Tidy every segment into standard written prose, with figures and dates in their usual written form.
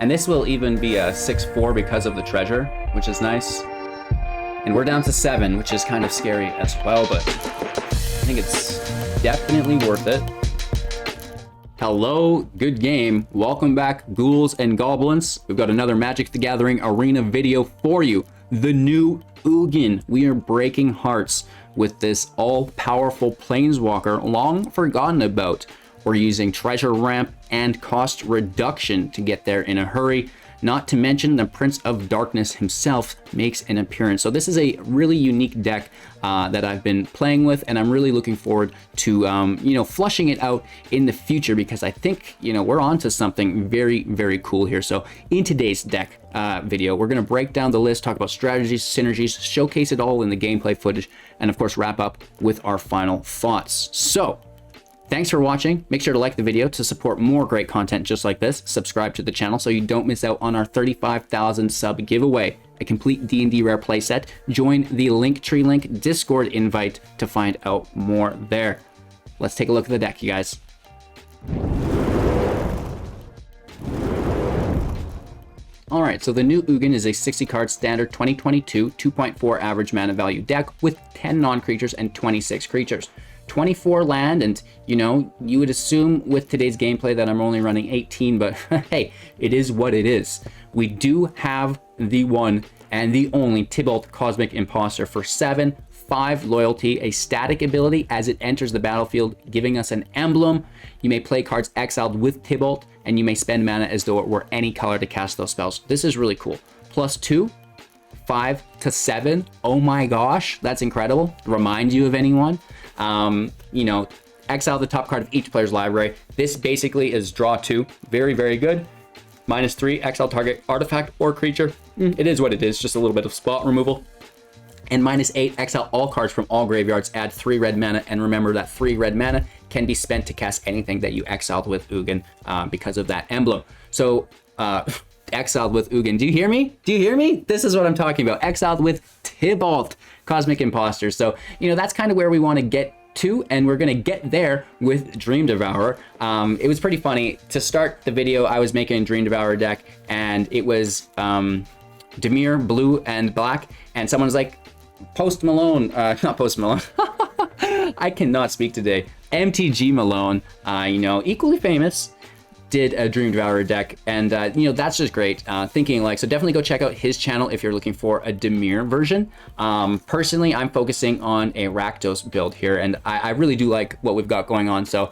And this will even be a 6/4 because of the treasure, which is nice. And we're down to 7, which is kind of scary as well, but I think it's definitely worth it. Hello, good game. Welcome back, ghouls and goblins. We've got another Magic the Gathering arena video for you. The new EWIN. We are breaking hearts with this all-powerful planeswalker long forgotten about. We're using treasure ramp and cost reduction to get there in a hurry. Not to mention the Prince of Darkness himself makes an appearance. So this is a really unique deck that I've been playing with, and I'm really looking forward to flushing it out in the future, because I think we're onto something very, very cool here. So in today's deck video, we're going to break down the list, talk about strategies, synergies, showcase it all in the gameplay footage, and of course wrap up with our final thoughts. So thanks for watching. Make sure to like the video to support more great content just like this. Subscribe to the channel so you don't miss out on our 35,000 sub giveaway, a complete D&D rare playset. Join the Linktree link Discord invite to find out more there. Let's take a look at the deck, you guys. All right, so the new EWIN is a 60-card standard 2022 2.4 average mana value deck with 10 non-creatures and 26 creatures. 24 land, and you would assume with today's gameplay that I'm only running 18, but hey, it is what it is. We do have the one and the only Tibalt Cosmic Imposter for 7, 5 loyalty, a static ability as it enters the battlefield, giving us an emblem. You may play cards exiled with Tibalt, and you may spend mana as though it were any color to cast those spells. This is really cool. +2, 5 to 7. Oh my gosh, that's incredible. Remind you of anyone? Exile the top card of each player's library. This basically is draw 2. Very, very good. -3, exile target artifact or creature. It is what it is, just a little bit of spot removal. And -8, exile all cards from all graveyards, add 3 red mana, and remember that 3 red mana can be spent to cast anything that you exiled with EWIN because of that emblem. So, exiled with EWIN. Do you hear me? Do you hear me? This is what I'm talking about. Exiled with Tibalt Cosmic Imposter. So, that's kind of where we want to get to, and we're going to get there with Dream Devourer. It was pretty funny. To start the video, I was making a Dream Devourer deck, and it was Dimir, blue and black, and someone was like, Post Malone, not Post Malone. I cannot speak today. MTG Malone, equally famous, did a Dream Devourer deck, and that's just great. Thinking alike, so definitely go check out his channel if you're looking for a Dimir version. Personally, I'm focusing on a Rakdos build here, and I really do like what we've got going on. So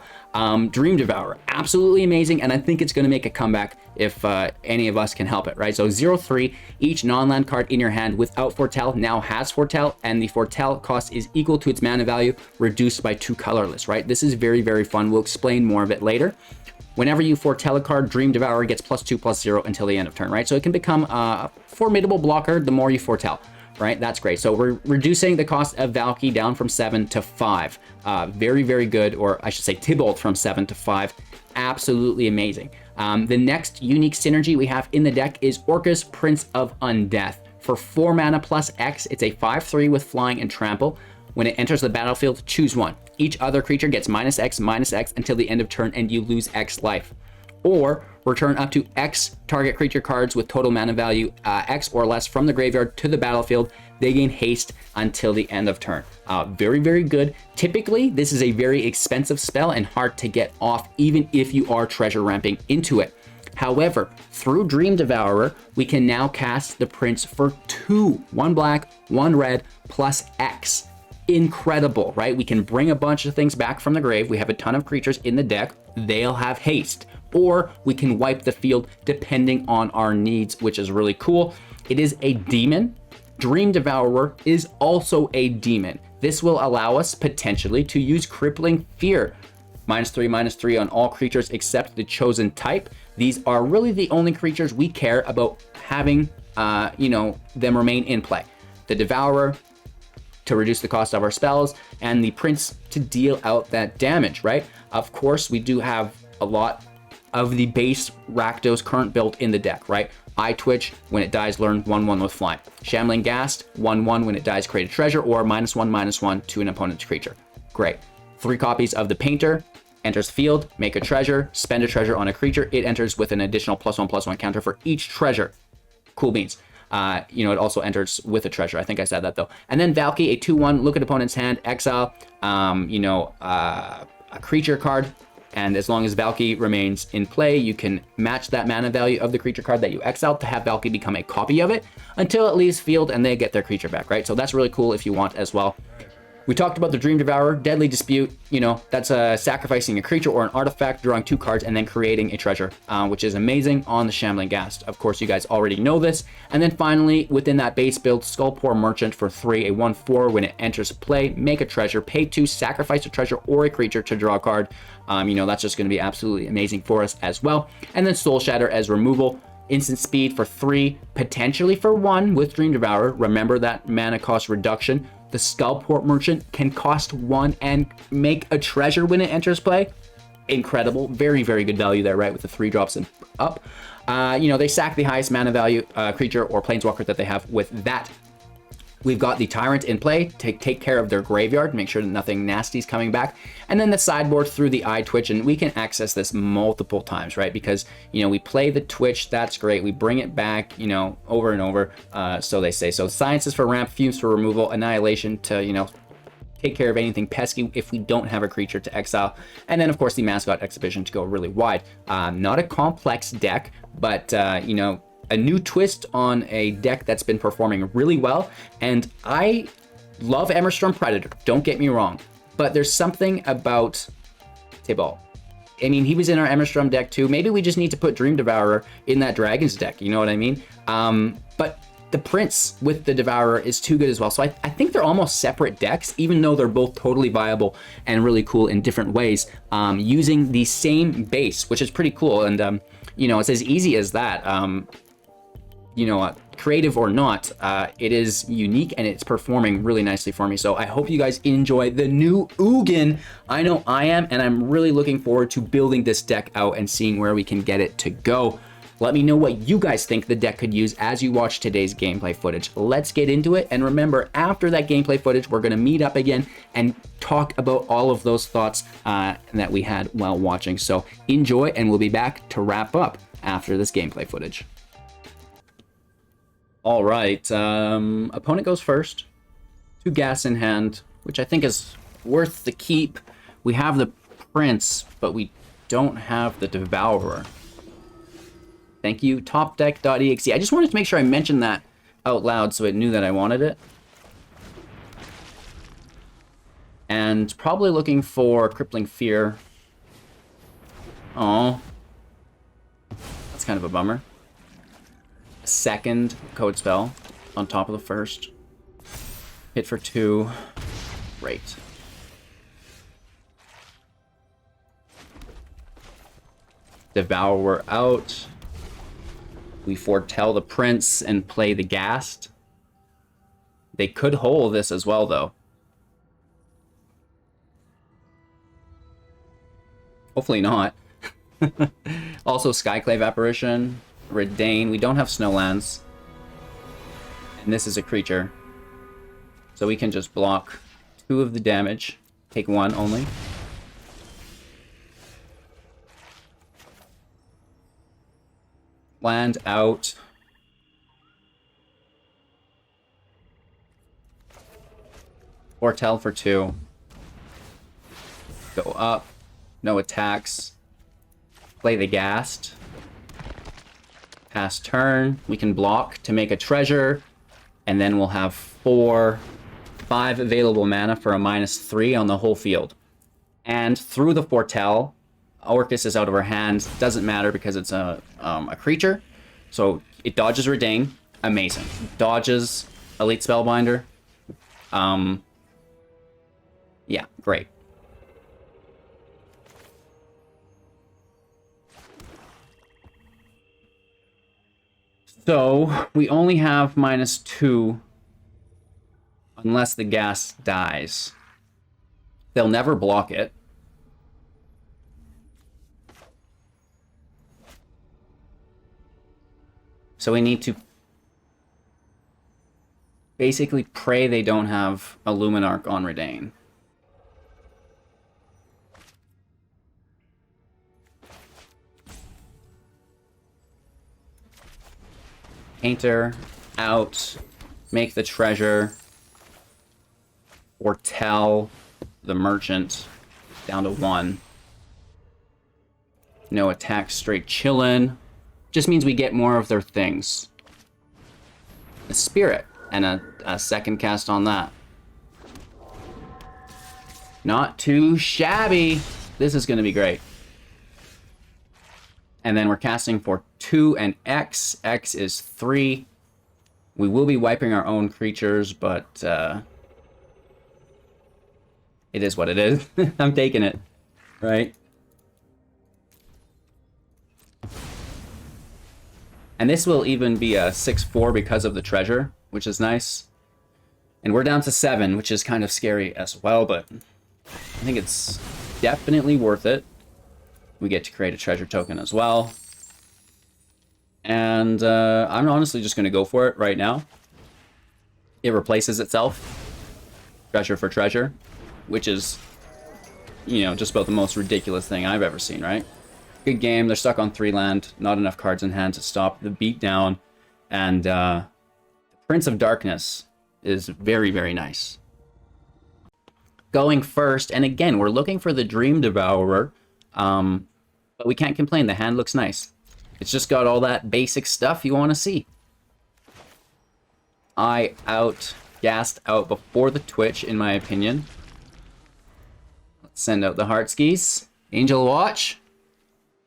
Dream Devourer, absolutely amazing, and I think it's going to make a comeback if any of us can help it, right? So 0/3, each non-land card in your hand without Foretell now has Foretell, and the Foretell cost is equal to its mana value, reduced by 2 colorless, right? This is very, very fun. We'll explain more of it later. Whenever you foretell a card, Dream Devourer gets +2/+0 until the end of turn, right? So it can become a formidable blocker the more you foretell, right? That's great. So we're reducing the cost of Valki down from 7 to 5. Very, very good, or I should say Tibalt from 7 to 5. Absolutely amazing. The next unique synergy we have in the deck is Orcus, Prince of Undeath. For 4 mana plus X, it's a 5/3 with flying and trample. When it enters the battlefield, choose one. Each other creature gets -X until the end of turn, and you lose X life. Or return up to X target creature cards with total mana value X or less from the graveyard to the battlefield. They gain haste until the end of turn. Very, very good. Typically, this is a very expensive spell and hard to get off, even if you are treasure ramping into it. However, through Dream Devourer, we can now cast the Prince for 2, 1 black, 1 red, plus X. Incredible, right? We can bring a bunch of things back from the grave. We have a ton of creatures in the deck. They'll have haste. Or we can wipe the field depending on our needs, which is really cool. It is a demon. Dream Devourer is also a demon. This will allow us potentially to use Crippling Fear. -3/-3 on all creatures except the chosen type. These are really the only creatures we care about having, them remain in play. The Devourer to reduce the cost of our spells, and the Prince to deal out that damage, right? Of course, we do have a lot of the base Rakdos current build in the deck, right? Eyetwitch, when it dies, learn 1/1 with flying. Shambling Ghast, 1/1 when it dies, create a treasure, or -1/-1 to an opponent's creature. Great. 3 copies of the Painter, Enters field, make a treasure, spend a treasure on a creature. It enters with an additional +1/+1 counter for each treasure. Cool beans. You know, it also enters with a treasure. I think I said that though. And then Valki, a 2/1, look at opponent's hand, exile, you know, a creature card. And as long as Valki remains in play, you can match that mana value of the creature card that you exiled to have Valki become a copy of it until it leaves field and they get their creature back, right? So that's really cool if you want as well. We talked about the Dream Devourer, Deadly Dispute. You know, that's sacrificing a creature or an artifact, drawing 2 cards, and then creating a treasure, which is amazing on the Shambling Ghast. Of course, you guys already know this. And then finally, within that base build, Skullpore Merchant for 3, a 1/4. When it enters play, make a treasure, pay 2, sacrifice a treasure or a creature to draw a card. You know, that's just going to be absolutely amazing for us as well. And then Soul Shatter as removal. Instant speed for 3, potentially for 1 with Dream Devourer. Remember that mana cost reduction. The Skullport Merchant can cost 1 and make a treasure when it enters play. Incredible. Very, very good value there, right? With the 3 drops and up. You know, they sack the highest mana value creature or planeswalker that they have with that. We've got the Tyrant in play, take care of their graveyard, make sure that nothing nasty is coming back. And then the sideboard through the Eyetwitch, and we can access this multiple times, right? Because, you know, we play the Twitch, that's great. We bring it back, you know, over and over, so they say. So Sciences for ramp, Fumes for removal, Annihilation to, you know, take care of anything pesky if we don't have a creature to exile. And then, of course, the Mascot Exhibition to go really wide. Not a complex deck, but, you know, a new twist on a deck that's been performing really well. And I love Emberstorm Predator, don't get me wrong, but there's something about Tibalt. I mean, he was in our Emberstorm deck too. Maybe we just need to put Dream Devourer in that Dragons deck, you know what I mean? But the Prince with the Devourer is too good as well. So I think they're almost separate decks, even though they're both totally viable and really cool in different ways, using the same base, which is pretty cool. And, you know, it's as easy as that. You know, creative or not, it is unique and it's performing really nicely for me. So I hope you guys enjoy the new Ugin. I know I am, and I'm really looking forward to building this deck out and seeing where we can get it to go. Let me know what you guys think the deck could use as you watch today's gameplay footage. Let's get into it. And remember, after that gameplay footage, we're going to meet up again and talk about all of those thoughts that we had while watching. So enjoy, and we'll be back to wrap up after this gameplay footage. All right, opponent goes first. 2 gas in hand, which I think is worth the keep. We have the Prince, but we don't have the Devourer. Thank you, topdeck.exe. I just wanted to make sure I mentioned that out loud so it knew that I wanted it. And probably looking for Crippling Fear. Oh, that's kind of a bummer. Second code spell on top of the first. Hit for 2. Great. Devourer out. We foretell the Prince and play the Ghast. They could hole this as well, though. Hopefully not. Also, Skyclave Apparition. Redain. We don't have Snowlands. And this is a creature. So we can just block 2 of the damage. Take 1 only. Land out. Foretell for 2. Go up. No attacks. Play the Ghast. Pass turn, we can block to make a treasure, and then we'll have 5 available mana for a -3 on the whole field. And through the Foretell, Orcus is out of our hands. Doesn't matter because it's a creature, so it dodges Redain. Amazing. Dodges Elite Spellbinder. Yeah, great. So we only have -2 unless the Ghast dies. They'll never block it. So we need to basically pray they don't have a Luminarch on Redain. Painter out. Make the treasure. Foretell the merchant down to 1. No attack, straight chillin'. Just means we get more of their things. A spirit and a second cast on that. Not too shabby. This is going to be great. And then we're casting for 2 and X. X is 3. We will be wiping our own creatures, but it is what it is. I'm taking it, right? And this will even be a 6/4 because of the treasure, which is nice. And we're down to 7, which is kind of scary as well, but I think it's definitely worth it. We get to create a treasure token as well. And I'm honestly just going to go for it right now. It replaces itself. Treasure for treasure. Which is, you know, just about the most ridiculous thing I've ever seen, right? Good game. They're stuck on 3 land. Not enough cards in hand to stop the beatdown. And Prince of Darkness is very, very nice. Going first, and again, we're looking for the Dream Devourer. But we can't complain. The hand looks nice. It's just got all that basic stuff you want to see. Eye out. Ghast out before the Twitch, in my opinion. Let's send out the Heart Skis. Angel Watch.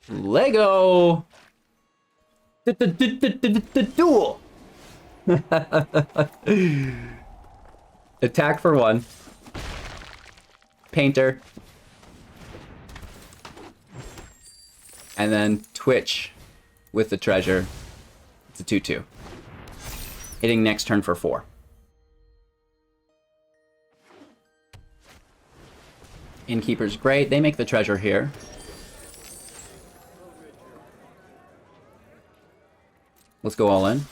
Lego. Duel. Attack for 1. Painter. And then Twitch with the treasure. It's a 2/2. Hitting next turn for 4. Innkeeper's great. They make the treasure here. Let's go all in.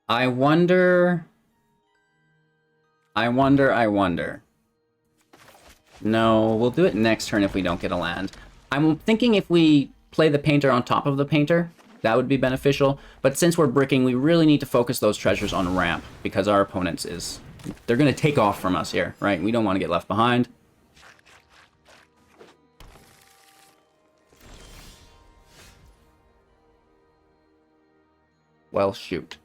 I wonder. No, we'll do it next turn if we don't get a land. I'm thinking if we play the painter on top of the painter, that would be beneficial. But since we're bricking, we really need to focus those treasures on ramp because our opponents they're going to take off from us here, right? We don't want to get left behind. Well, shoot.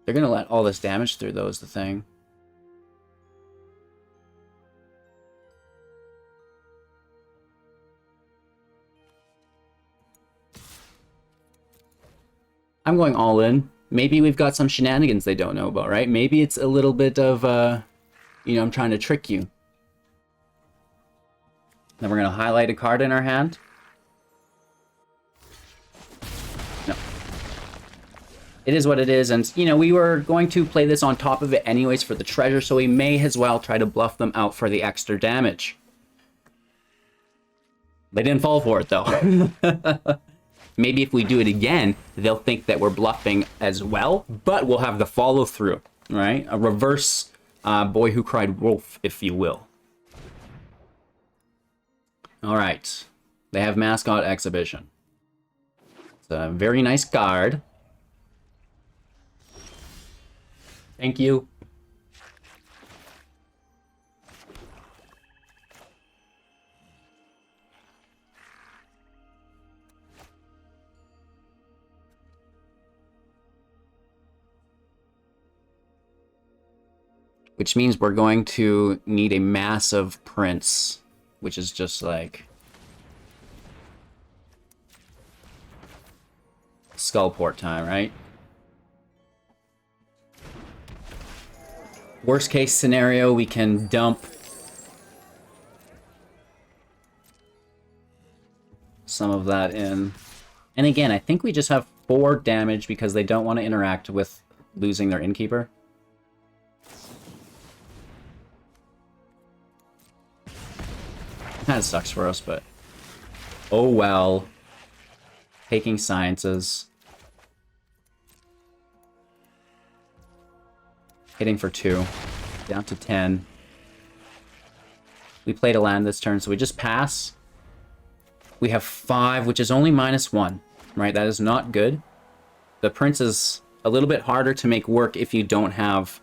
They're going to let all this damage through, though, is the thing. I'm going all in. Maybe we've got some shenanigans they don't know about, right? Maybe it's a little bit of, you know, I'm trying to trick you. Then we're going to highlight a card in our hand. No. It is what it is, and, you know, we were going to play this on top of it anyways for the treasure, so we may as well try to bluff them out for the extra damage. They didn't fall for it, though. Maybe if we do it again, they'll think that we're bluffing as well, but we'll have the follow-through, right? A reverse Boy Who Cried Wolf, if you will. All right. They have Mascot Exhibition. It's a very nice card. Thank you. Which means we're going to need a massive Prince, which is just like Skullport time, right? Worst case scenario, we can dump some of that in. And again, I think we just have 4 damage because they don't want to interact with losing their Innkeeper. Kind of sucks for us, but oh well. Taking Sciences. Hitting for 2. Down to 10. We played a land this turn, so we just pass. We have 5, which is only -1. Right? That is not good. The Prince is a little bit harder to make work if you don't have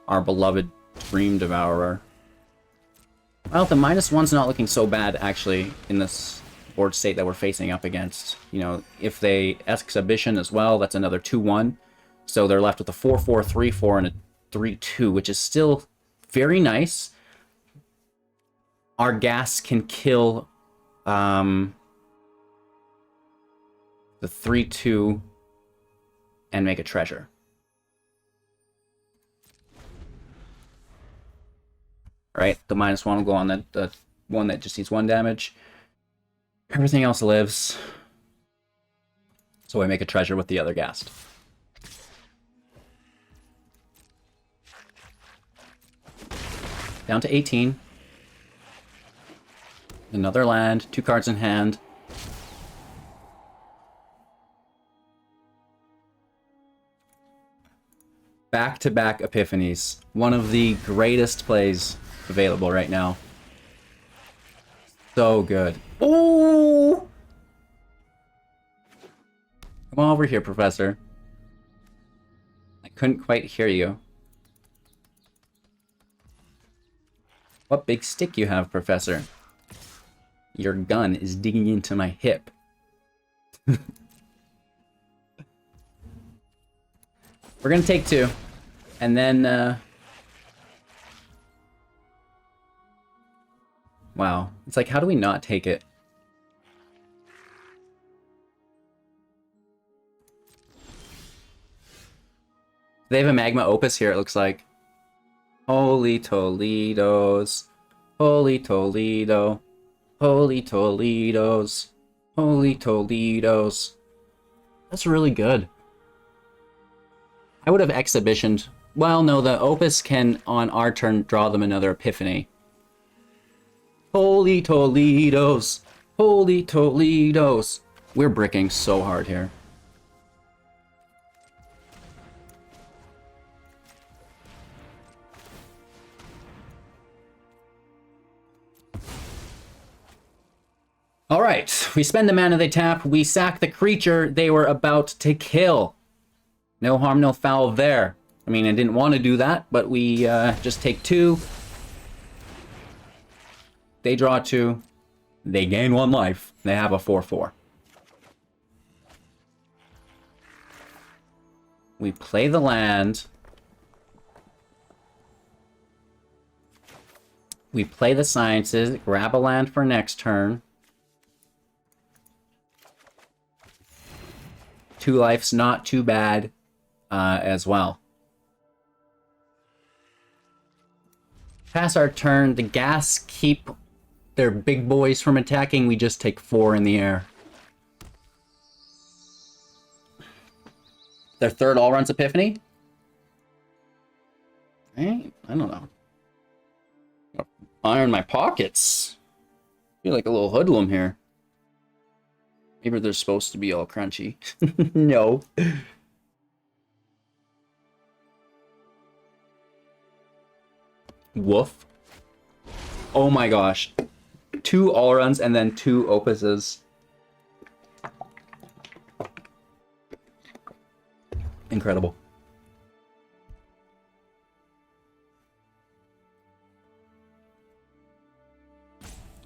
our beloved Dream Devourer. Well, the -1's not looking so bad, actually, in this board state that we're facing up against. You know, if they Exhibition as well, that's another 2-1. So they're left with a 4-4, 3-4, and a 3-2, which is still very nice. Our Ghast can kill the 3-2 and make a treasure. Right, the -1 will go on the one that just needs 1 damage. Everything else lives. So I make a treasure with the other Ghast. Down to 18. Another land, 2 cards in hand. Back-to-back Epiphanies. One of the greatest plays available right now. So good. Ooh! Come on over here, Professor. I couldn't quite hear you. What big stick you have, Professor? Your gun is digging into my hip. We're gonna take 2. And then, wow. It's like, how do we not take it? They have a Magma Opus here, it looks like. Holy Toledos. Holy Toledo. Holy Toledos. Holy Toledos. That's really good. I would have Exhibitioned. Well, no, the Opus can, on our turn, draw them another Epiphany. Holy Toledos! Holy Toledos! We're bricking so hard here. Alright, we spend the mana they tap, we sack the creature they were about to kill. No harm, no foul there. I mean, I didn't want to do that, but we just take 2. They draw 2. They gain 1 life. They have a 4-4. We play the land. We play the Sciences, grab a land for next turn. 2 life's not too bad as well. Pass our turn. The Ghasts keep their big boys from attacking. We just take 4 in the air. Their third all-runs Epiphany? Hey, I don't know. Iron my pockets. Feel like a little hoodlum here. Maybe they're supposed to be all crunchy. No. Woof. Oh my gosh. 2 all-runs and then 2 opuses. Incredible.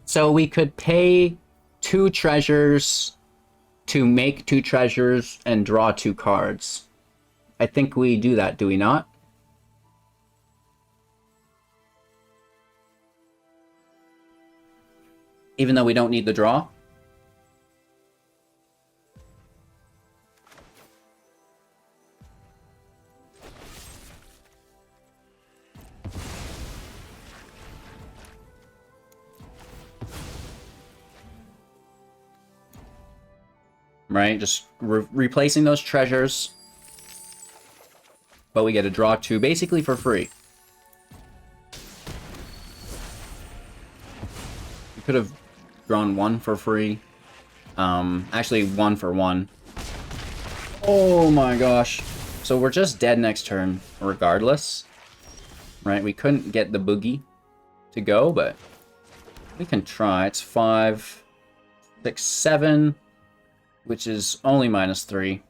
So we could pay 2 treasures to make 2 treasures and draw 2 cards. I think we do that, do we not? Even though we don't need the draw? Right, just replacing those treasures. But we get to draw 2 basically for free. We could have drawn 1 for free. Actually, 1 for 1. Oh my gosh. So we're just dead next turn, regardless. Right? We couldn't get the boogie to go, but we can try. It's 5, 6, 7, which is only -3.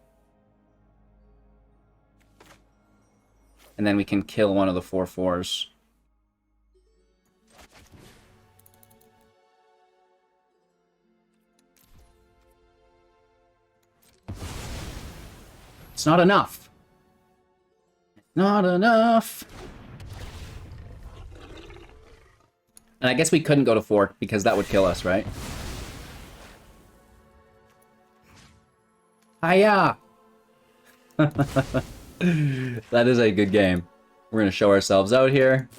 And then we can kill one of the 4/4s. It's not enough. Not enough. And I guess we couldn't go to 4 because that would kill us, right? Hiya! That is a good game. We're gonna show ourselves out here.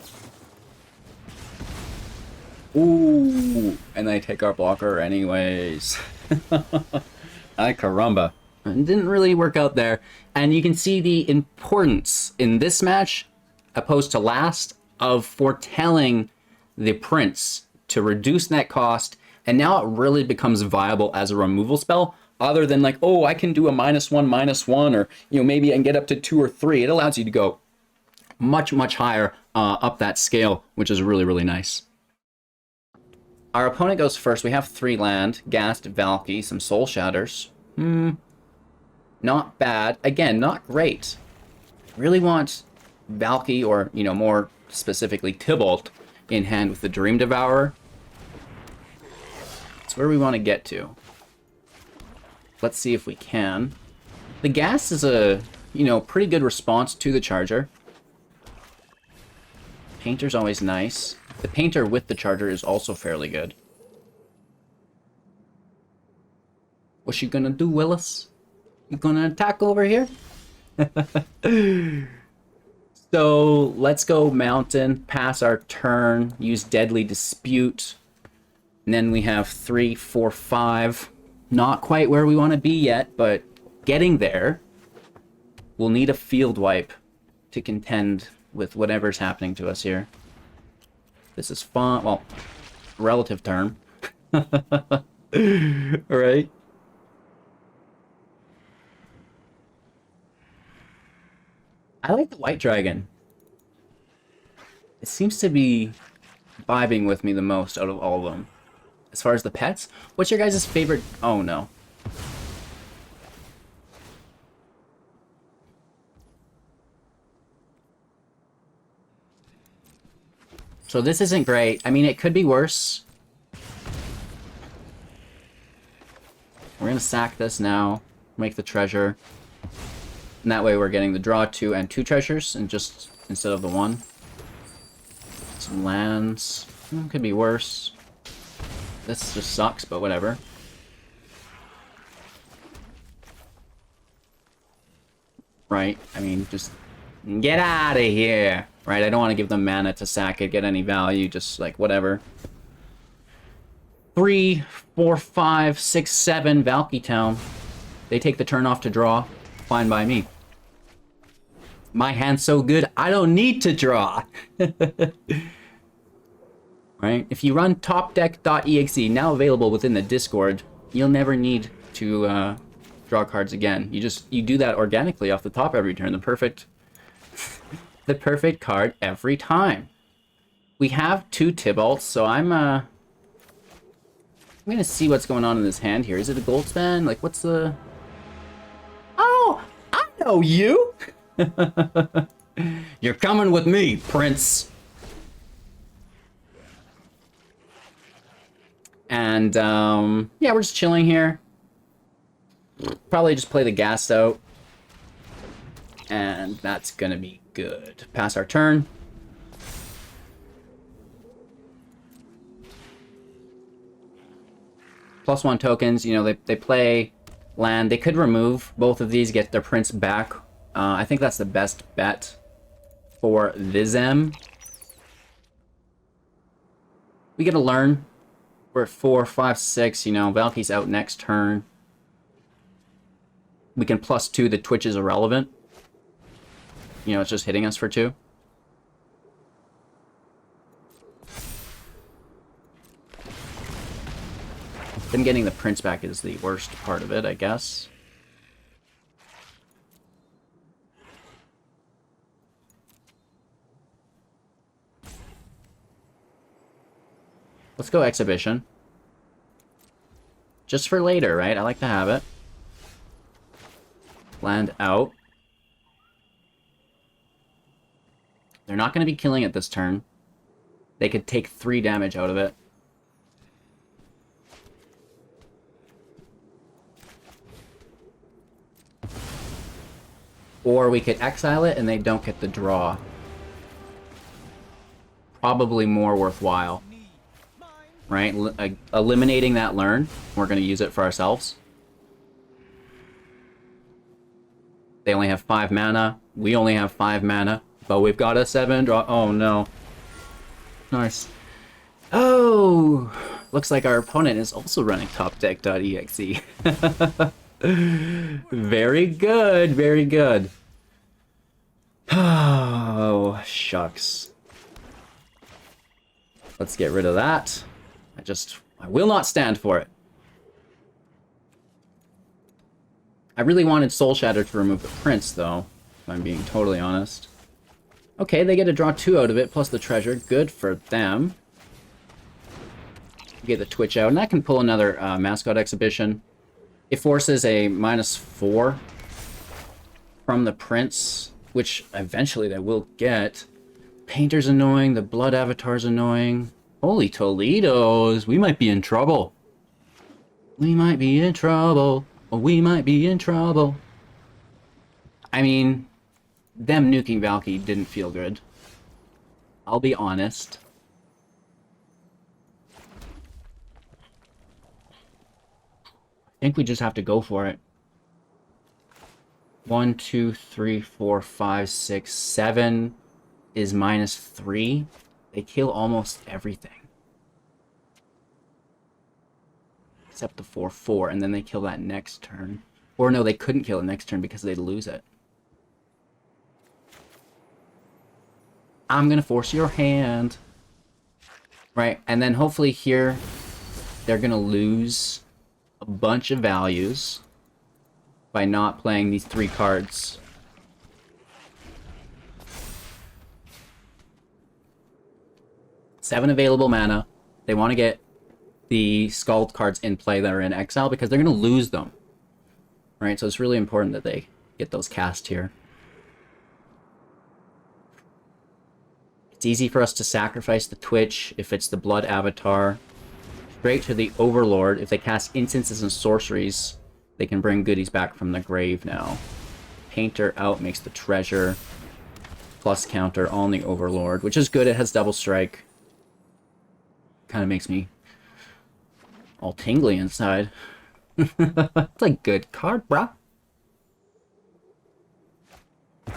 Ooh, and they take our blocker anyways. Ay caramba. It didn't really work out there. And you can see the importance in this match, opposed to last, of foretelling the Prince to reduce net cost, and now it really becomes viable as a removal spell, other than like, oh, I can do a -1/-1, or, you know, maybe I can get up to 2 or 3. It allows you to go much, much higher up that scale, which is really, really nice. Our opponent goes first. We have 3 land, Ghast, Valki, some Soul Shatters. Not bad. Again, not great. Really want Valki, or, you know, more specifically Tibalt, in hand with the Dream Devourer. That's where we want to get to. Let's see if we can. The Ghast is a, you know, pretty good response to the Charger. Painter's always nice. The Painter with the Charger is also fairly good. What's she gonna do, Willis? You gonna attack over here? So let's go Mountain, pass our turn, use Deadly Dispute. And then we have 3, 4, 5. Not quite where we want to be yet, but getting there. We'll need a field wipe to contend with whatever's happening to us here. This is fun. Well, relative term. Alright. I like the White Dragon. It seems to be vibing with me the most out of all of them. As far as the pets, what's your guys' favorite? Oh no. So this isn't great. I mean, it could be worse. We're gonna sack this now, make the treasure. And that way we're getting the draw 2 and 2 treasures, and just instead of the 1. Some lands. Could be worse. This just sucks, but whatever. Right? I mean, just get out of here. Right? I don't want to give them mana to sack it, get any value, just like whatever. 3, 4, 5, 6, 7, Valki Town. They take the turn off to draw. Fine by me. My hand's so good, I don't need to draw. Right? If you run topdeck.exe, now available within the Discord, you'll never need to draw cards again. You do that organically off the top every turn. The perfect card every time. We have 2 Tibalts, so I'm gonna see what's going on in this hand here. Is it a Goldspan? Like, what's the... Oh, I know you! You're coming with me, Prince. And, yeah, we're just chilling here. Probably just play the Ghast out. And that's gonna be good. Pass our turn. +1 tokens, you know, they play land. They could remove both of these, get their Prince back. I think that's the best bet for Vizem. We get to learn. We're at 4, 5, 6, you know, Valky's out next turn. We can +2, the Twitch is irrelevant. You know, it's just hitting us for 2. Them getting the Prince back is the worst part of it, I guess. Let's go Exhibition. Just for later, right? I like to have it. Land out. They're not going to be killing it this turn. They could take 3 damage out of it. Or we could exile it and they don't get the draw. Probably more worthwhile. Right? Eliminating that learn. We're going to use it for ourselves. They only have 5 mana. We only have 5 mana. But we've got a 7 draw. Oh no. Nice. Oh! Looks like our opponent is also running topdeck.exe. Very good, very good. Oh, shucks. Let's get rid of that. I will not stand for it. I really wanted Soul Shatter to remove the Prince, though, if I'm being totally honest. Okay, they get to draw 2 out of it, plus the treasure. Good for them. Get the Twitch out, and that can pull another Mascot Exhibition. It forces a -4 from the Prince, which eventually they will get. Painter's annoying, the Blood Avatar's annoying. Holy Toledos, we might be in trouble. We might be in trouble. We might be in trouble. I mean, them nuking Valki didn't feel good. I'll be honest. I think we just have to go for it. 1, 2, 3, 4, 5, 6, 7 is -3. They kill almost everything. Except the 4/4, and then they kill that next turn. Or no, they couldn't kill it next turn because they'd lose it. I'm gonna force your hand. Right, and then hopefully here they're gonna lose a bunch of values by not playing these 3 cards. Seven available mana. They want to get the Scald cards in play that are in exile because they're going to lose them. Right, so it's really important that they get those cast here. It's easy for us to sacrifice the Twitch if it's the Blood Avatar. Straight to the Overlord. If they cast instances and sorceries, they can bring goodies back from the grave now. Painter out makes the treasure. Plus counter on the Overlord, which is good. It has double strike. Kind of makes me all tingly inside. It's a good card, bruh. I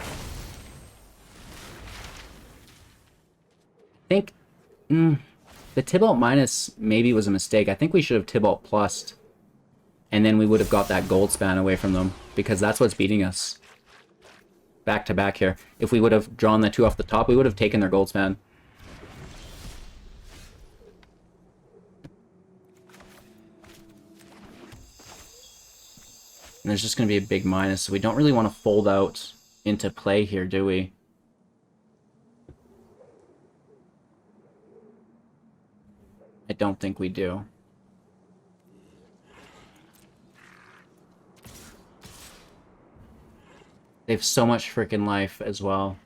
think the Tibalt minus maybe was a mistake. I think we should have Tibalt plussed, and then we would have got that gold span away from them, because that's what's beating us. Back to back here. If we would have drawn the 2 off the top, we would have taken their gold span. And there's just going to be a big minus, so we don't really want to fold out into play here, do we? I don't think we do. They have so much freaking life as well.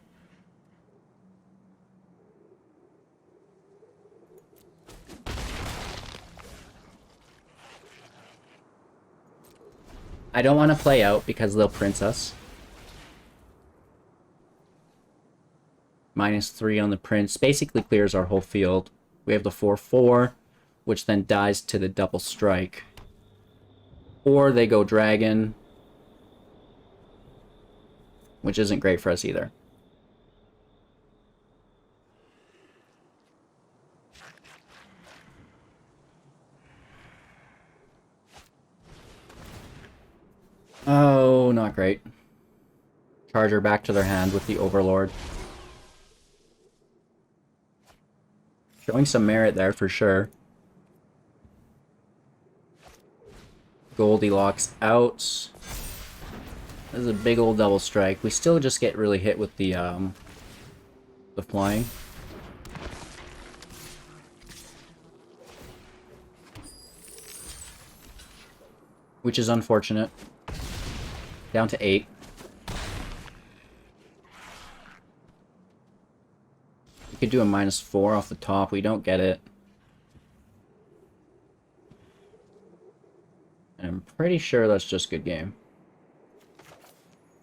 I don't want to play out because they'll Prince us. -3 on the Prince basically clears our whole field. We have the 4/4, which then dies to the double strike. Or they go Dragon, which isn't great for us either. Oh, not great. Charger back to their hand with the Overlord. Showing some merit there for sure. Goldilocks out. This is a big old double strike. We still just get really hit with the flying. Which is unfortunate. Down to 8. We could do a -4 off the top. We don't get it. And I'm pretty sure that's just good game.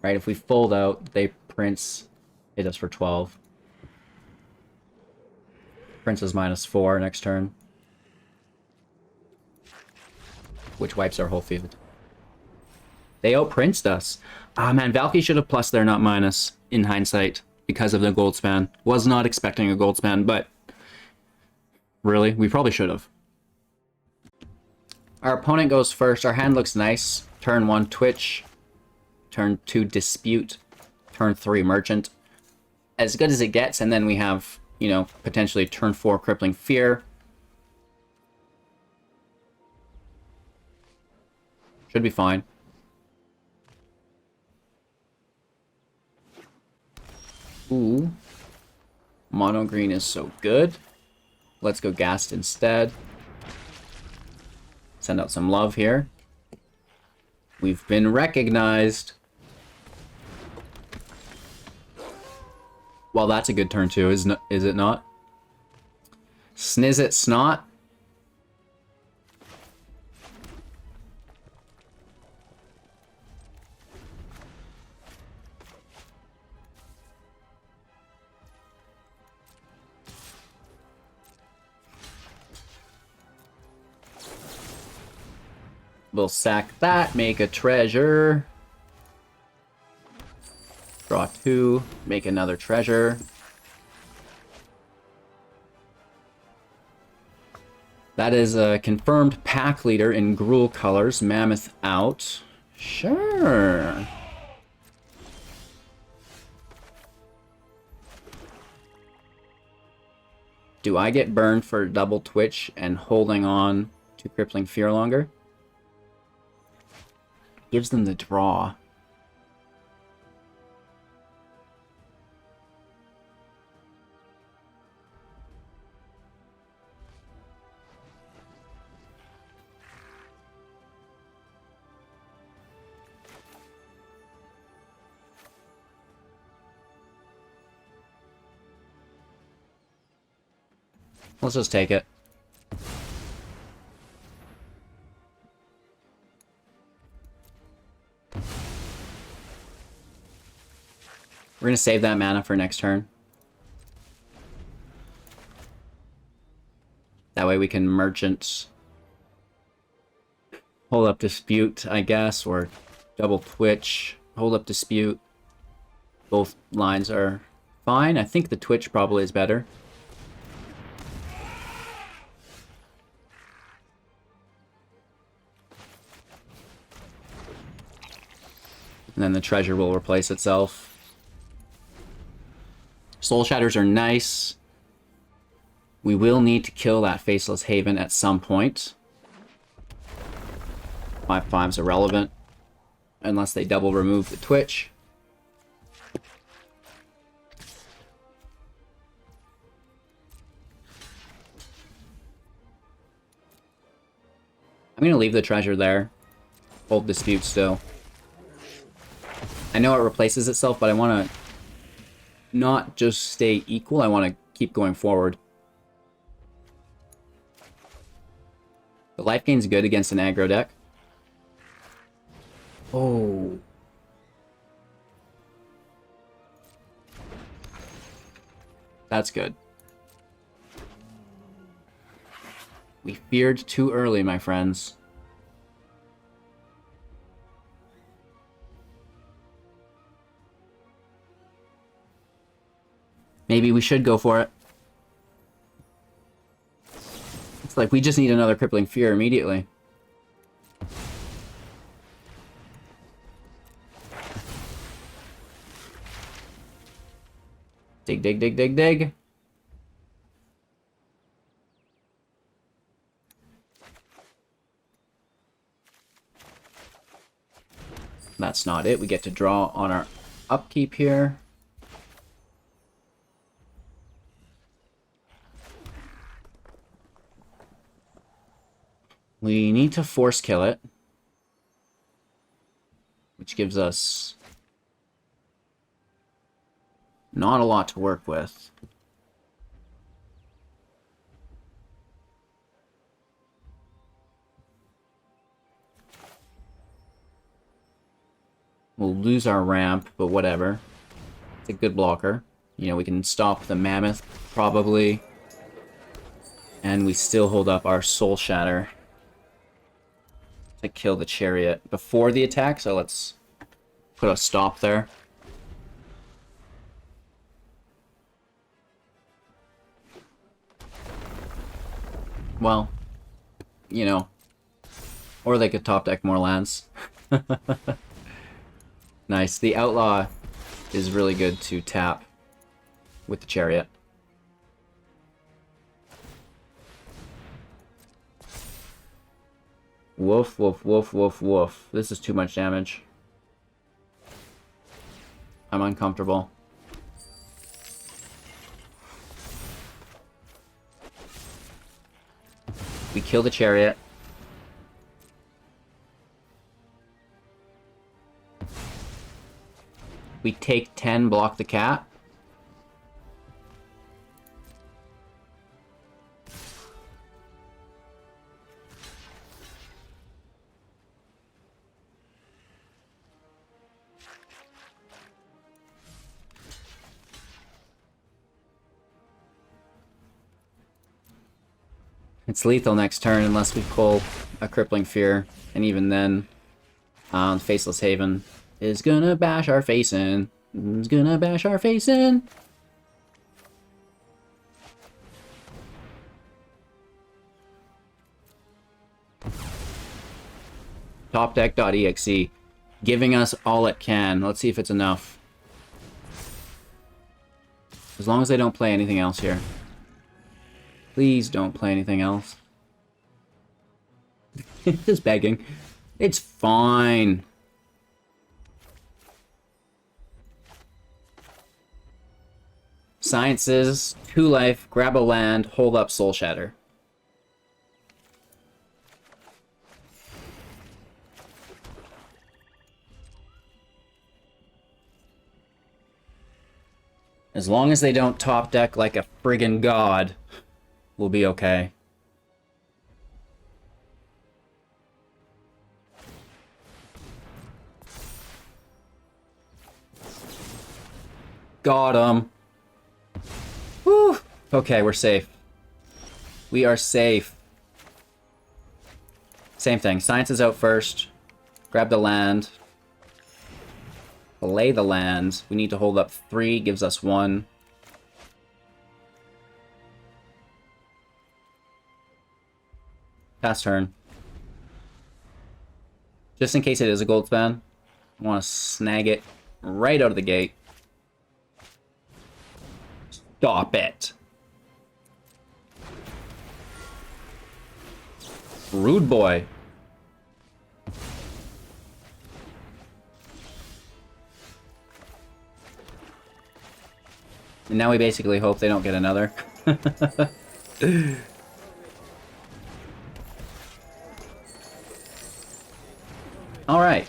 Right, if we fold out, they Prince hit us for 12. Prince is -4 next turn. Which wipes our whole field. They out-princed us. Ah, man, Valki should have plus there, not minus, in hindsight, because of the gold span. Was not expecting a gold span, but really, we probably should have. Our opponent goes first. Our hand looks nice. Turn 1, Twitch. Turn 2, Dispute. Turn 3, Merchant. As good as it gets, and then we have, you know, potentially turn 4, Crippling Fear. Should be fine. Ooh. Mono green is so good. Let's go Ghast instead. Send out some love here. We've been recognized. Well, that's a good turn too, is it not? Snizzit Snot. We'll sack that, make a treasure. Draw 2, make another treasure. That is a confirmed pack leader in Gruul colors. Mammoth out. Sure. Do I get burned for double Twitch and holding on to Crippling Fear longer? Gives them the draw. Let's just take it. We're going to save that mana for next turn. That way we can Merchant. Hold up Dispute, I guess, or double Twitch. Hold up Dispute. Both lines are fine. I think the Twitch probably is better. And then the treasure will replace itself. Soul Shatters are nice. We will need to kill that Faceless Haven at some point. 5/5's irrelevant. Unless they double remove the Twitch. I'm going to leave the treasure there. Hold Dispute still. I know it replaces itself, but I want to not just stay equal. I want to keep going forward. The life gain's good against an aggro deck. Oh. That's good. We feared too early, my friends. Maybe we should go for it. It's like we just need another Crippling Fear immediately. Dig, dig, dig, dig, dig. That's not it. We get to draw on our upkeep here. We need to force kill it, which gives us not a lot to work with. We'll lose our ramp, but whatever. It's a good blocker. You know, we can stop the Mammoth, probably. And we still hold up our Soul Shatter to kill the Chariot before the attack, so let's put a stop there. Well, you know, or they could top deck more lands. Nice. The Outlaw is really good to tap with the Chariot. Woof, woof, woof, woof, woof. This is too much damage. I'm uncomfortable. We kill the Chariot. We take 10, block the cat. It's lethal next turn unless we pull a Crippling Fear, and even then, Faceless Haven is gonna bash our face in. It's gonna bash our face in. Topdeck.exe giving us all it can. Let's see if it's enough. As long as they don't play anything else here. Please don't play anything else. Just begging. It's fine. Sciences, 2 life, grab a land, hold up Soul Shatter. As long as they don't top deck like a friggin' god, we'll be okay. Got him. Whew. Okay, we're safe. We are safe. Same thing. Science is out first. Grab the land. Play the land. We need to hold up 3. Gives us 1. Pass turn. Just in case it is a gold span, I want to snag it right out of the gate. Stop it. Rude boy. And now we basically hope they don't get another. Alright.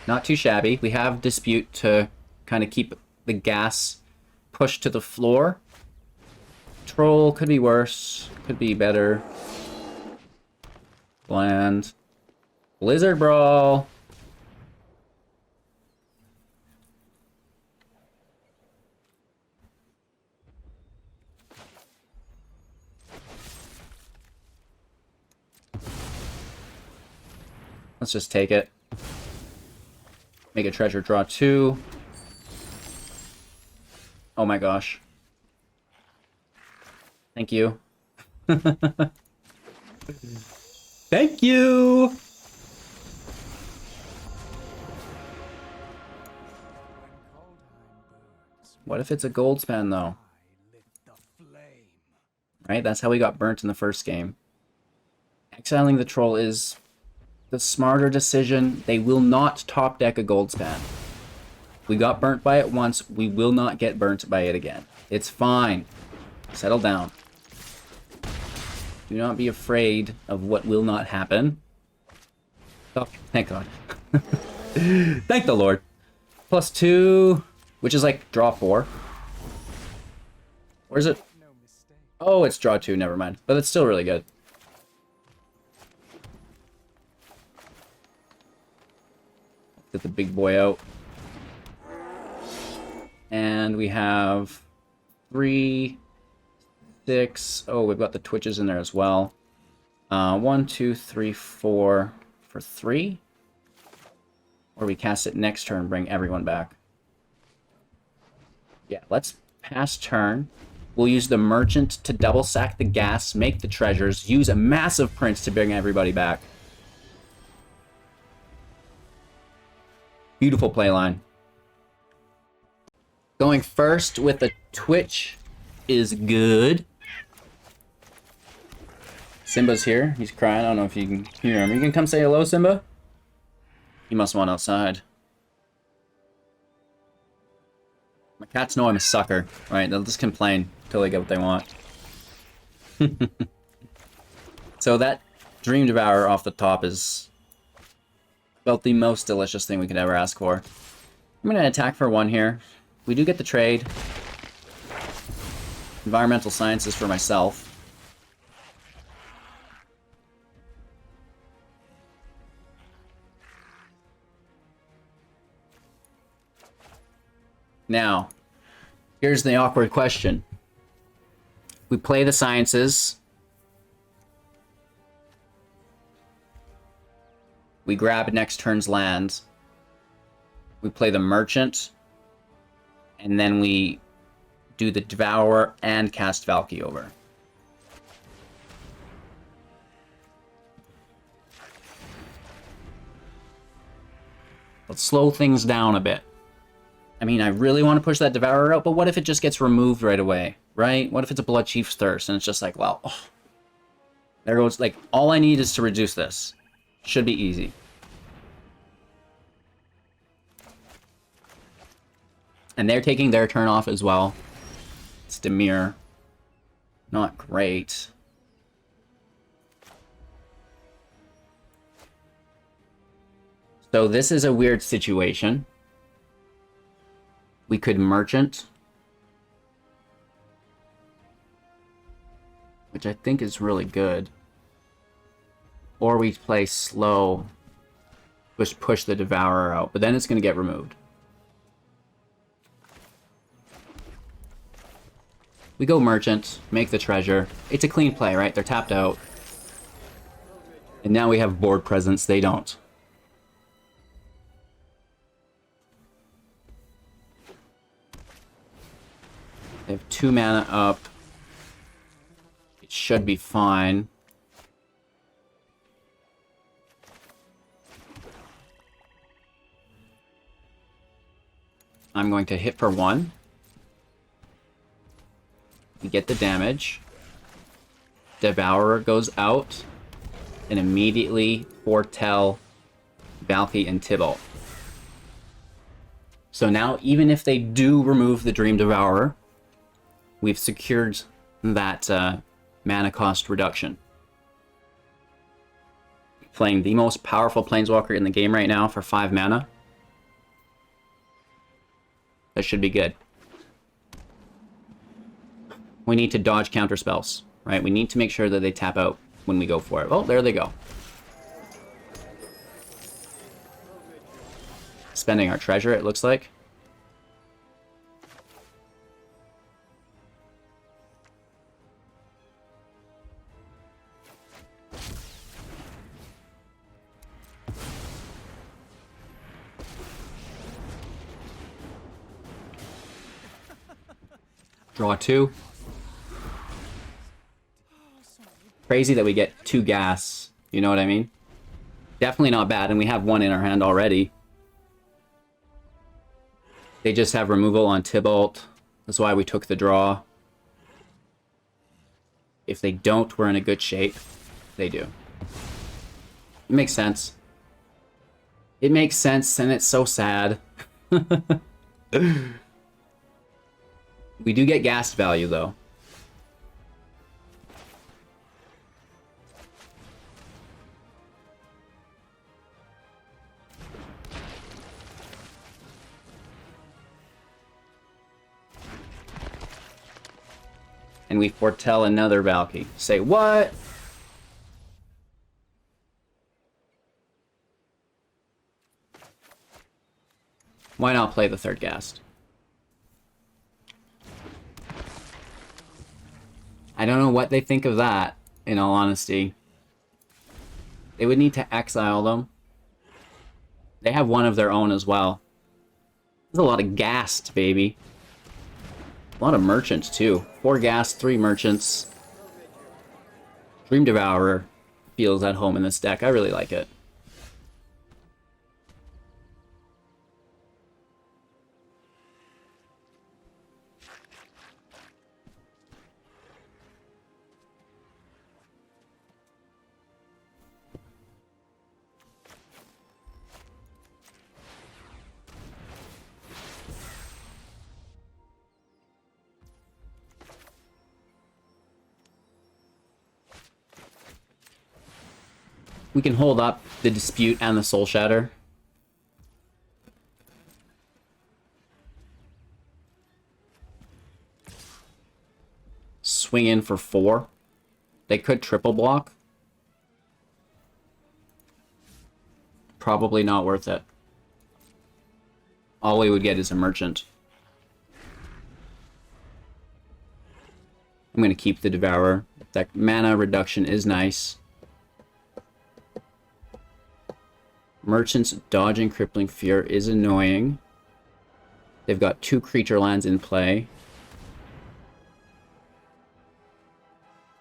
Not too shabby. We have Dispute to kind of keep the gas pushed to the floor. Troll could be worse. Could be better. Bland. Blizzard Brawl. Let's just take it. Make a treasure draw 2. Oh my gosh. Thank you. Thank you! What if it's a gold span, though? Right? That's how we got burnt in the first game. Exiling the troll is the smarter decision. They will not top deck a Goldspan. We got burnt by it once. We will not get burnt by it again. It's fine. Settle down. Do not be afraid of what will not happen. Oh, thank God. Thank the Lord. +2, which is like draw 4. Or is it? Oh, it's draw 2, never mind. But it's still really good. Get the big boy out. And we have 3, 6. Oh, we've got the twitches in there as well. 1, 2, 3, 4 for 3. Or we cast it next turn, bring everyone back. Yeah, let's pass turn. We'll use the merchant to double sack the gas, make the treasures, use a massive prince to bring everybody back. Beautiful playline. Going first with the Twitch is good. Simba's here. He's crying. I don't know if you can hear him. You can come say hello, Simba? He must want outside. My cats know I'm a sucker. Right, they'll just complain until they get what they want. So that Dream Devourer off the top is about the most delicious thing we could ever ask for. I'm going to attack for 1 here. We do get the trade. Environmental Sciences for myself. Now, here's the awkward question. We play the Sciences. We grab next turn's lands. We play the Merchant. And then we do the Devourer and cast Valki over. Let's slow things down a bit. I mean, I really want to push that Devourer out, but what if it just gets removed right away, right? What if it's a Blood Chief's Thirst, and it's just like, well, oh, there goes, like, all I need is to reduce this. Should be easy. And they're taking their turn off as well. It's Demir. Not great. So this is a weird situation. We could Merchant, which I think is really good. Or we play slow, just push the Devourer out, but then it's going to get removed. We go Merchant, make the treasure. It's a clean play, right? They're tapped out. And now we have board presence. They don't. They have 2 mana up. It should be fine. I'm going to hit for 1. We get the damage. Devourer goes out. And immediately Foretell, Valki, and Tibalt. So now, even if they do remove the Dream Devourer, we've secured that mana cost reduction. Playing the most powerful Planeswalker in the game right now for 5 mana. That should be good. We need to dodge counter spells, right? We need to make sure that they tap out when we go for it. Oh, there they go. Spending our treasure, it looks like. Draw 2. Crazy that we get 2 gas. You know what I mean? Definitely not bad, and we have 1 in our hand already. They just have removal on Tibalt. That's why we took the draw. If they don't, we're in a good shape. They do. It makes sense. It makes sense, and it's so sad. We do get ghast value, though. And we foretell another Valki. Say what? Why not play the third ghast? I don't know what they think of that, in all honesty. They would need to exile them. They have one of their own as well. There's a lot of ghast, baby. A lot of merchants, too. 4 ghast, 3 merchants. Dream Devourer feels at home in this deck. I really like it. We can hold up the Dispute and the Soul Shatter. Swing in for 4. They could triple block. Probably not worth it. All we would get is a merchant. I'm going to keep the Devourer. That mana reduction is nice. Merchants dodging Crippling Fear is annoying. They've got 2 creature lands in play.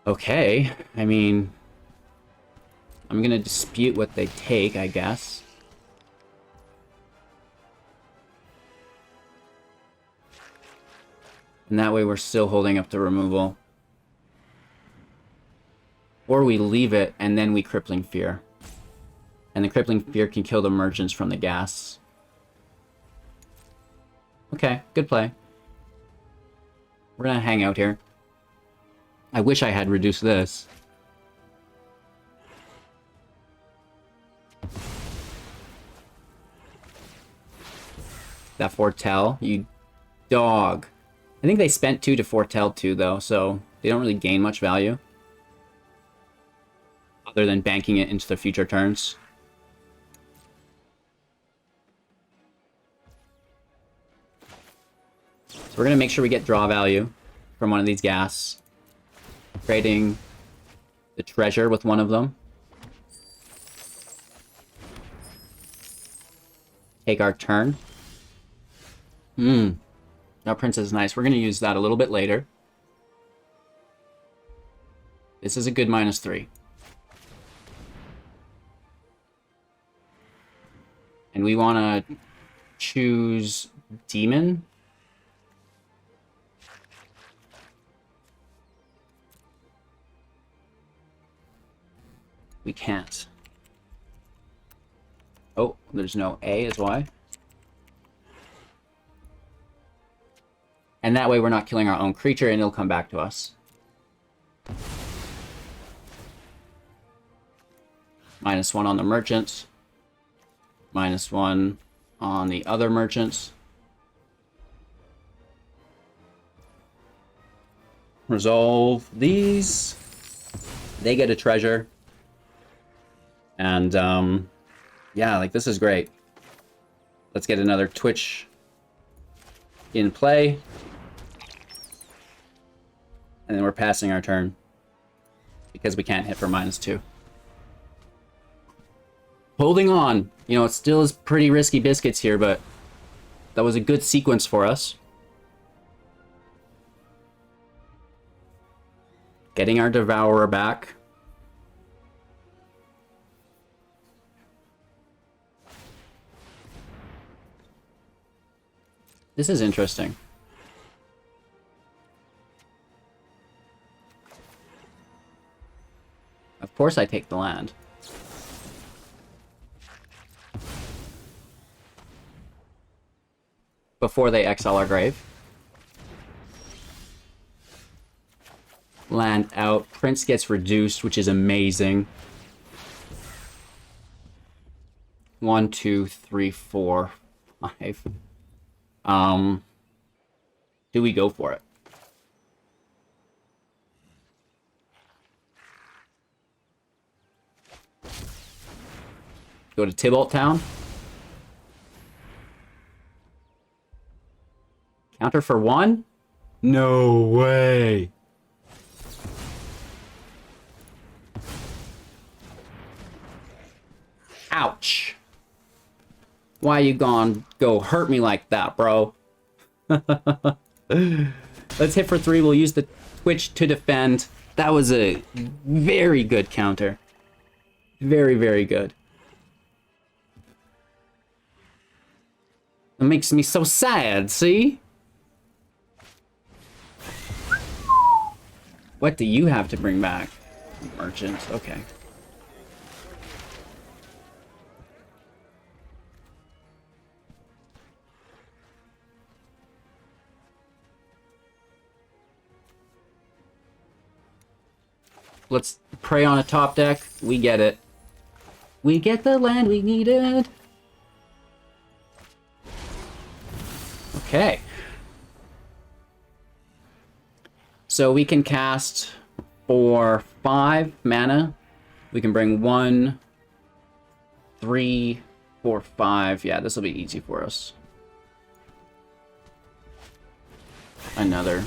Okay, I mean, I'm gonna dispute what they take, I guess. And that way we're still holding up the removal. Or we leave it and then we Crippling Fear. And the Crippling Fear can kill the merchants from the gas. Okay, good play. We're gonna hang out here. I wish I had reduced this. That Foretell, you dog. I think they spent 2 to Foretell 2 though, so they don't really gain much value. Other than banking it into the future turns. So we're going to make sure we get draw value from one of these gas. Trading the treasure with one of them. Take our turn. Our Prince is nice. We're going to use that a little bit later. This is a good -3. And we want to choose Demon. We can't. Oh, there's no A is why. And that way we're not killing our own creature and it'll come back to us. -1 on the merchants. -1 on the other merchants. Resolve these. They get a treasure. And, yeah, like, this is great. Let's get another Twitch in play. And then we're passing our turn. Because we can't hit for -2. Holding on. You know, it still is pretty risky biscuits here, but that was a good sequence for us. Getting our Devourer back. This is interesting. Of course I take the land. before they exile our grave. Land out. Prince gets reduced, which is amazing. 1, 2, 3, 4, 5. Do we go for it? Go to Tibalt Town. Counter for 1? No way. Ouch. Why you gonna go hurt me like that, bro? Let's hit for 3. We'll use the Twitch to defend. That was a very good counter. Very, very good. It makes me so sad, see? What do you have to bring back? Merchant, okay. Let's prey on a top deck. We get it. We get the land we needed. Okay. So we can cast for 5 mana. We can bring 1, 3, 4, 5. Yeah, this will be easy for us. Another.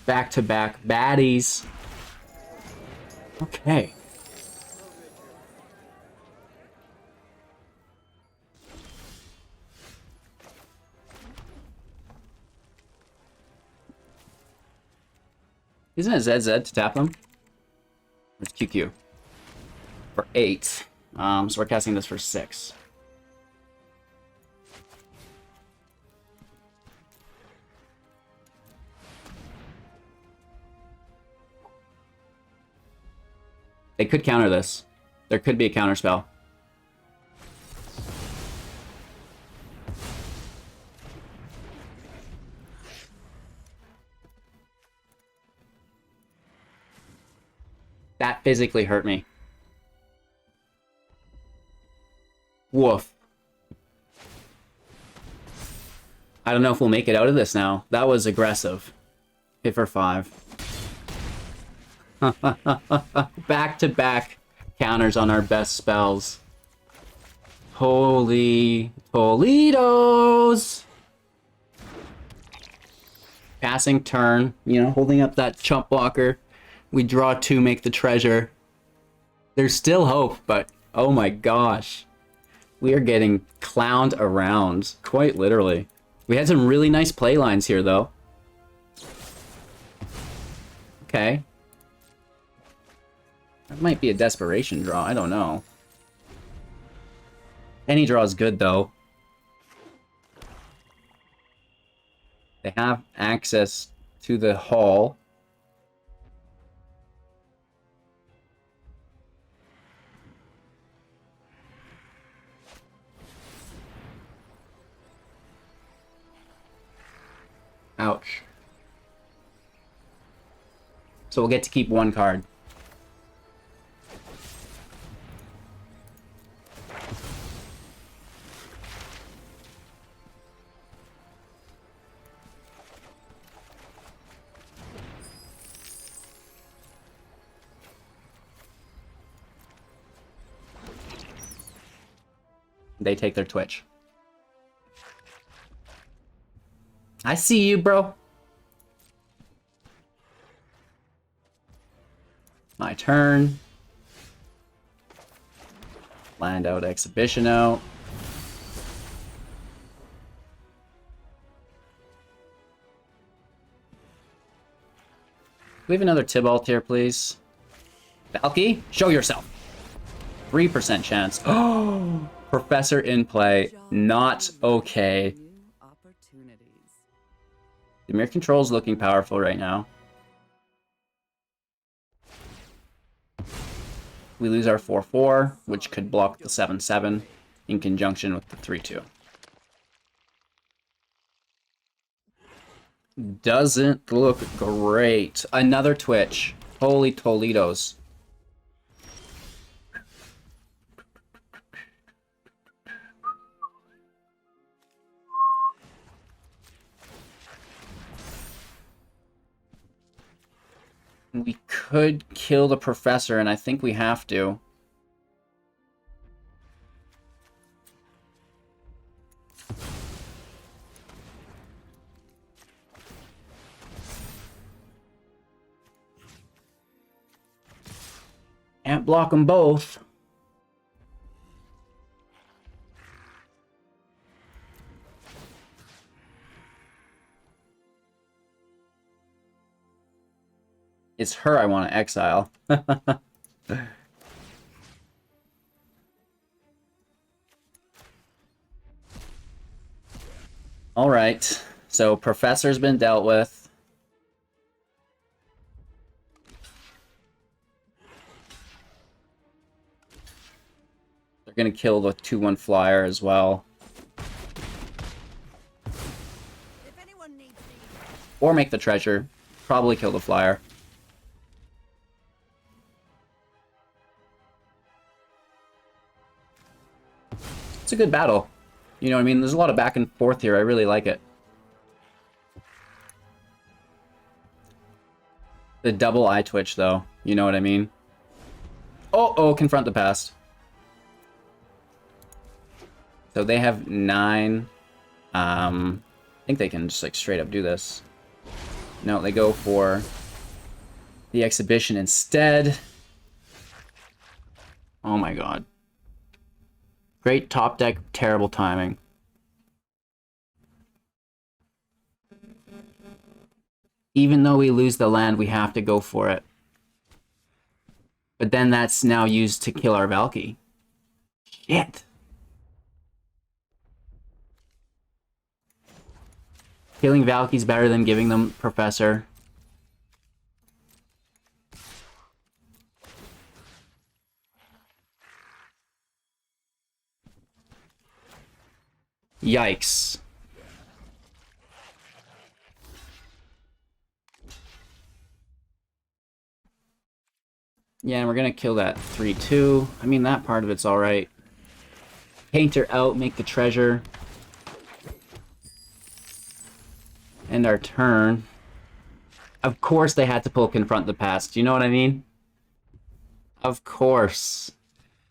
Back-to-back baddies. Okay. Isn't it ZZ to tap them? It's QQ. For 8. So we're casting this for 6. They could counter this. There could be a counter spell. That physically hurt me. Woof. I don't know if we'll make it out of this now. That was aggressive. Hit for 5. Back-to-back counters on our best spells. Holy Toledos! Passing turn, you know, holding up that chump blocker. We draw 2, make the treasure. There's still hope, but oh my gosh. We are getting clowned around, quite literally. We had some really nice play lines here, though. Okay. That might be a desperation draw, I don't know. Any draw is good, though. They have access to the hall. Ouch. So we'll get to keep 1 card. They take their Twitch. I see you, bro. My turn. Land out, exhibition out. We have another Tibalt here, please. Valki, show yourself. 3% chance. Oh, Professor in play. Not okay. The Mirror Control is looking powerful right now. We lose our 4/4, which could block the 7/7 in conjunction with the 3/2. doesn't look great. Another Twitch. Holy Toledos. We could kill the professor, and I think we have to. Can't block them both. It's her I want to exile. All right. So Professor's been dealt with. They're going to kill the 2/1 flyer as well. Or make the treasure. Probably kill the flyer. It's a good battle. You know what I mean? There's a lot of back and forth here. I really like it. The double Eyetwitch, though. You know what I mean? Oh, confront the past. So they have 9. I think they can just like straight up do this. No, they go for the exhibition instead. Oh my god. Great top deck, terrible timing. Even though we lose the land, we have to go for it. But then that's now used to kill our Valki. Shit. Killing Valky's better than giving them Professor. Yikes. Yeah, and we're gonna kill that 3/2. I mean, that part of it's alright. Painter out, make the treasure. End our turn. Of course they had to pull Confront the Past. You know what I mean? Of course.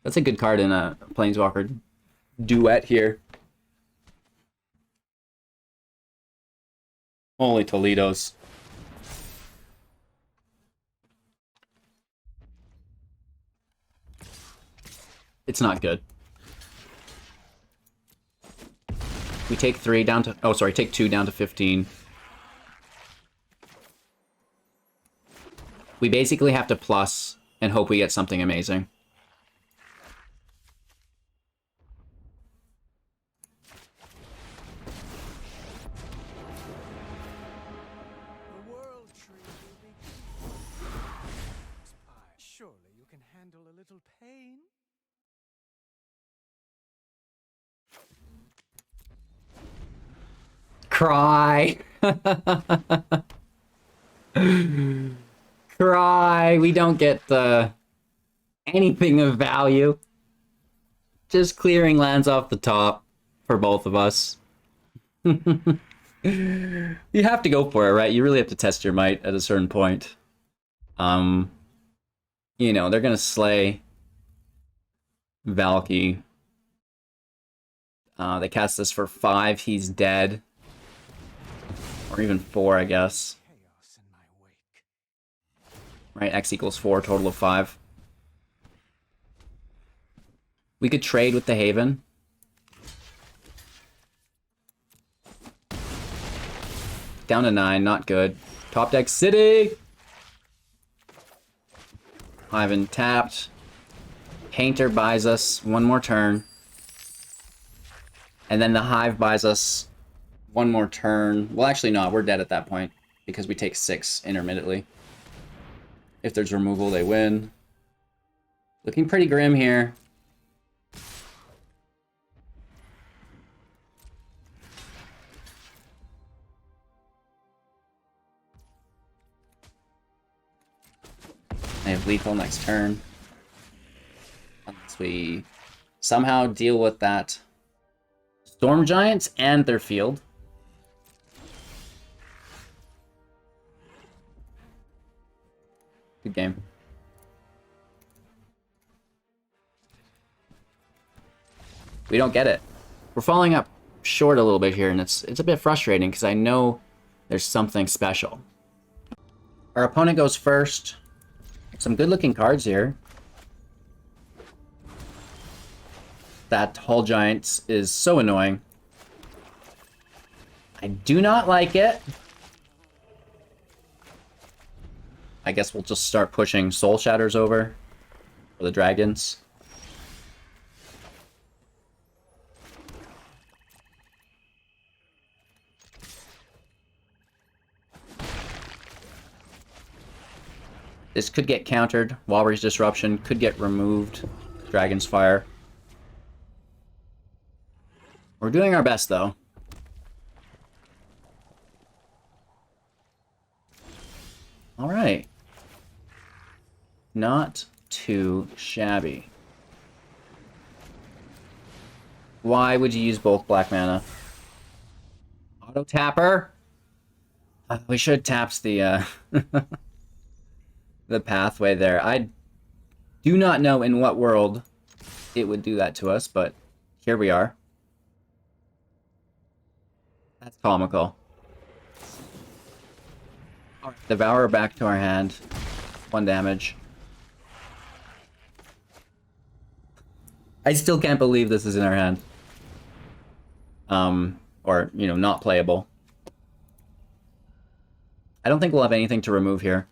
That's a good card in a Planeswalker duet here. Holy Toledos. It's not good. We take 3 down to... Oh, sorry, take 2 down to 15. We basically have to plus and hope we get something amazing. The world tree will be... Surely you can handle a little pain? Cry. Cry. We don't get anything of value. Just clearing lands off the top for both of us. You have to go for it, right? You really have to test your might at a certain point. You know, they're gonna slay Valki. They cast this for 5, he's dead. Or even 4, I guess. Chaos in my wake. Right, X equals 4, total of 5. We could trade with the Haven. Down to 9, not good. Top deck City! Ivan tapped. Painter buys us 1 more turn. And then the Hive buys us 1 more turn. Well, actually, no, we're dead at that point because we take 6 intermittently. If there's removal, they win. Looking pretty grim here. They have lethal next turn. Unless we somehow deal with that Storm Giants and their field. Good game. We don't get it. We're falling up short a little bit here, and it's a bit frustrating because I know there's something special. Our opponent goes first. Some good-looking cards here. That Hull Giants is so annoying. I do not like it. I guess we'll just start pushing Soul Shatters over for the dragons. This could get countered. Walrus Disruption could get removed. Dragon's Fire. We're doing our best, though. Alright. Not too shabby. Why would you use bulk black mana? Auto tapper? We should tap the the pathway there. I do not know in what world it would do that to us, but here we are. That's comical. Alright, Devourer back to our hand. 1 damage. I still can't believe this is in our hand. Or, you know, not playable. I don't think we'll have anything to remove here.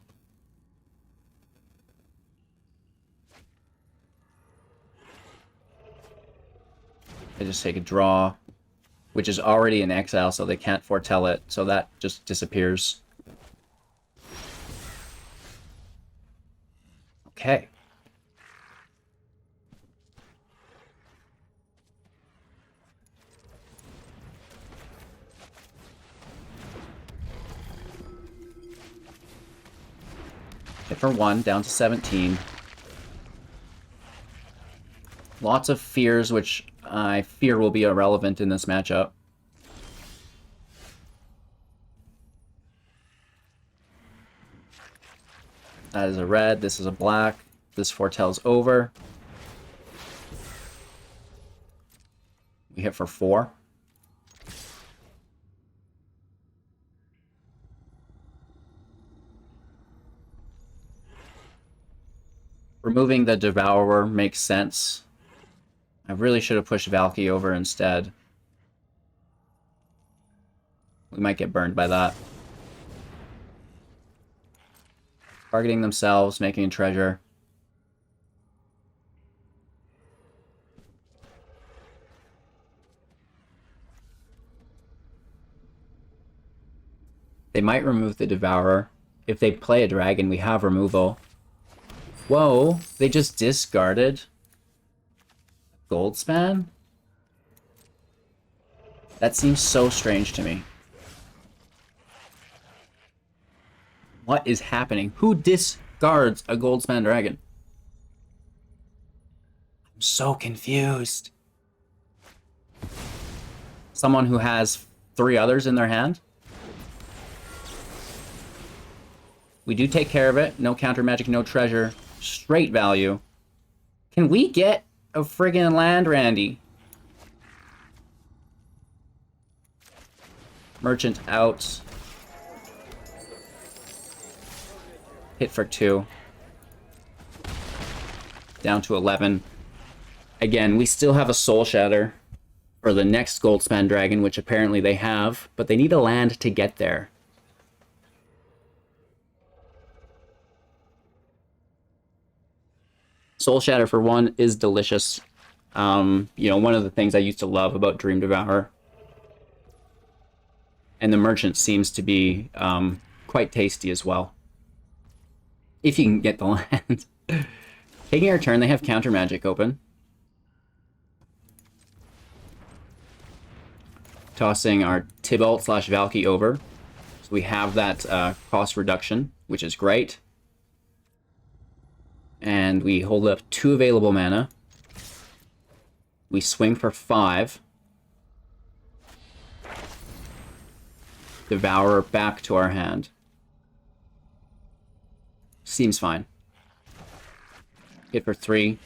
They just take a draw, which is already in exile, so they can't foretell it, so that just disappears. Okay. Hit for 1, down to 17. Lots of fears, which I fear will be irrelevant in this matchup. That is a red, this is a black. This foretells over. We hit for 4. Removing the Devourer makes sense. I really should have pushed Valki over instead. We might get burned by that. Targeting themselves, making a treasure. They might remove the Devourer. If they play a dragon, we have removal. Whoa, they just discarded Goldspan? That seems so strange to me. What is happening? Who discards a Goldspan dragon? I'm so confused. Someone who has 3 others in their hand? We do take care of it. No counter magic, no treasure. Straight value. Can we get a friggin' land, Randy? Merchant out. Hit for 2. Down to 11. Again, we still have a Soul Shatter for the next Goldspan Dragon, which apparently they have, but they need a land to get there. Soul Shatter for 1 is delicious. You know, one of the things I used to love about Dream Devourer. And the Merchant seems to be quite tasty as well. If you can get the land. Taking our turn, they have counter magic open. Tossing our Tibalt / Valki over. So we have that cost reduction, which is great. And we hold up 2 available mana. We swing for 5. Devourer back to our hand. Seems fine. Hit for 3.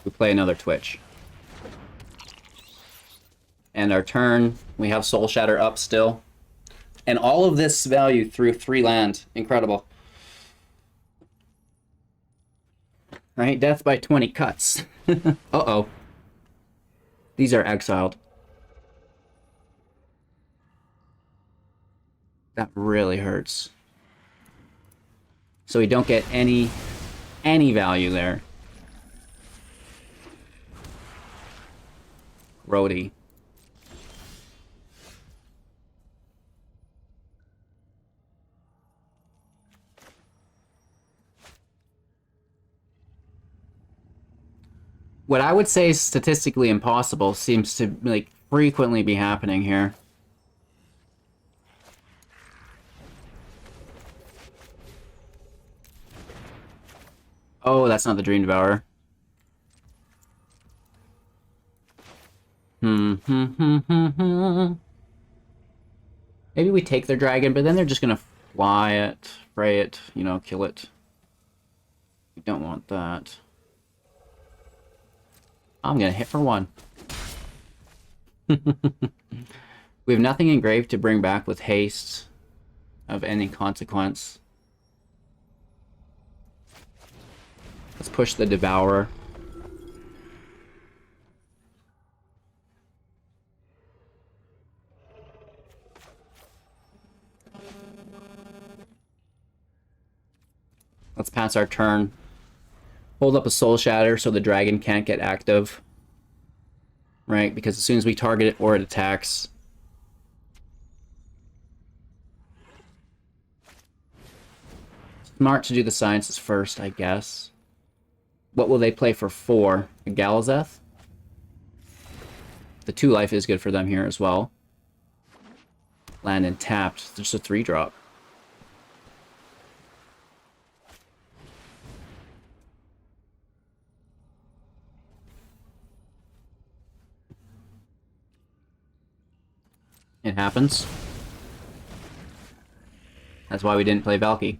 We play another Twitch. And our turn, we have Soul Shatter up still. And all of this value through 3 land. Incredible. Right, death by 20 cuts. Uh-oh. These are exiled. That really hurts. So we don't get any value there. Roadie. What I would say is statistically impossible seems to like frequently be happening here. Oh, that's not the Dream Devourer. Maybe we take their dragon, but then they're just gonna fly it, fray it, you know, kill it. We don't want that. I'm gonna hit for 1. We have nothing engraved to bring back with haste of any consequence. Let's push the Devourer. Let's pass our turn. Hold up a Soul Shatter so the dragon can't get active. Right? Because as soon as we target it or it attacks... Smart to do the sciences first, I guess. What will they play for 4? A Galazeth? The 2 life is good for them here as well. Land and tapped. Just a 3-drop. It happens. That's why we didn't play Valki.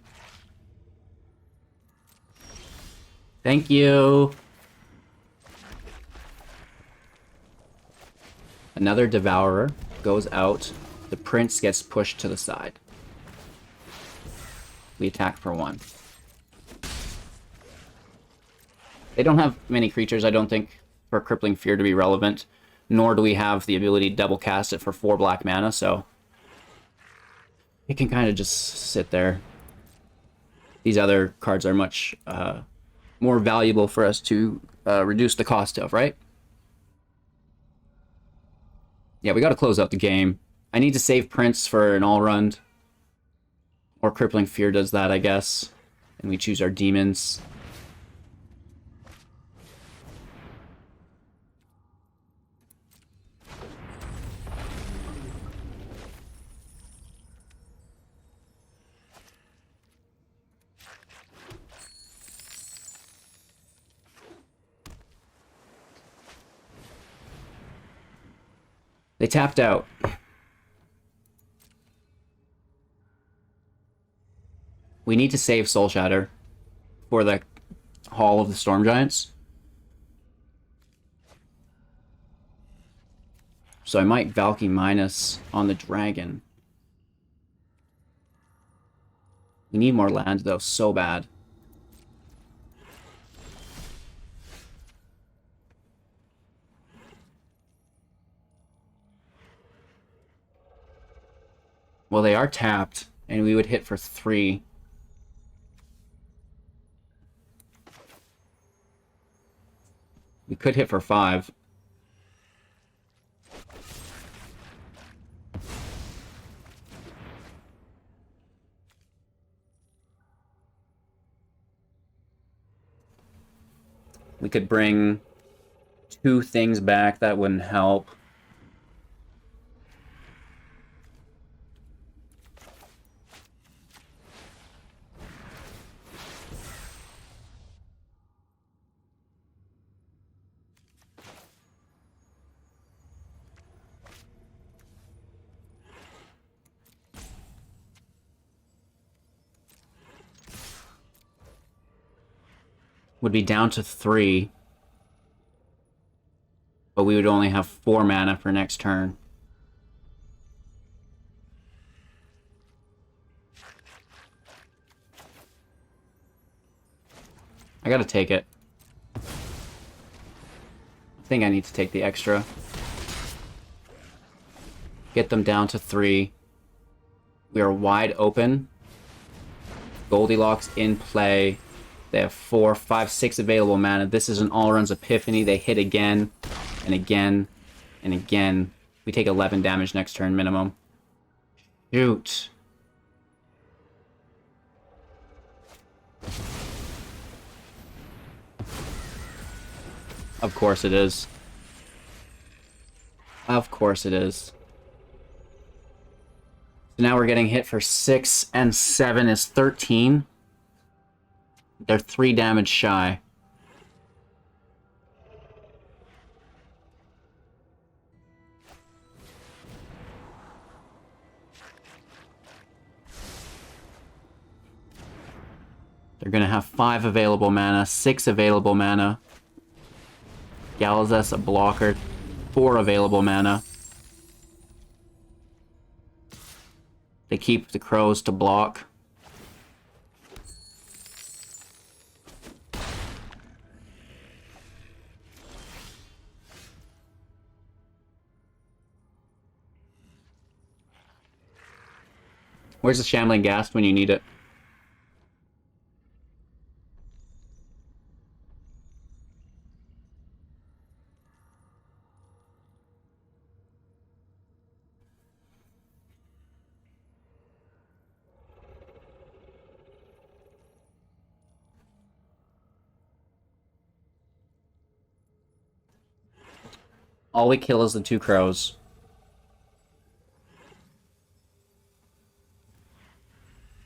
Thank you! Another Devourer goes out. The Prince gets pushed to the side. We attack for 1. They don't have many creatures, I don't think, for Crippling Fear to be relevant. Nor do we have the ability to double cast it for 4 black mana, so... it can kind of just sit there. These other cards are much more valuable for us to reduce the cost of, right? Yeah, we gotta close out the game. I need to save Prince for an all-run. Or Crippling Fear does that, I guess. And we choose our demons. They tapped out. We need to save Soul Shatter for the Hall of the Storm Giants. So I might Valki minus on the dragon. We need more land though, so bad. Well, they are tapped, and we would hit for 3. We could hit for 5. We could bring 2 things back, that wouldn't help. would be down to 3. But we would only have 4 mana for next turn. I gotta take it. I think I need to take the extra. Get them down to 3. We are wide open. Goldilocks in play. They have 4, 5, 6 available mana. This is an all-runs epiphany. They hit again, and again, and again. We take 11 damage next turn minimum. Shoot. Of course it is. Of course it is. So now we're getting hit for 6 and 7 is 13. They're 3 damage shy. They're gonna have 5 available mana, 6 available mana. Galazes a blocker, 4 available mana. They keep the crows to block. Where's the Shambling Ghast when you need it? All we kill is the 2 crows.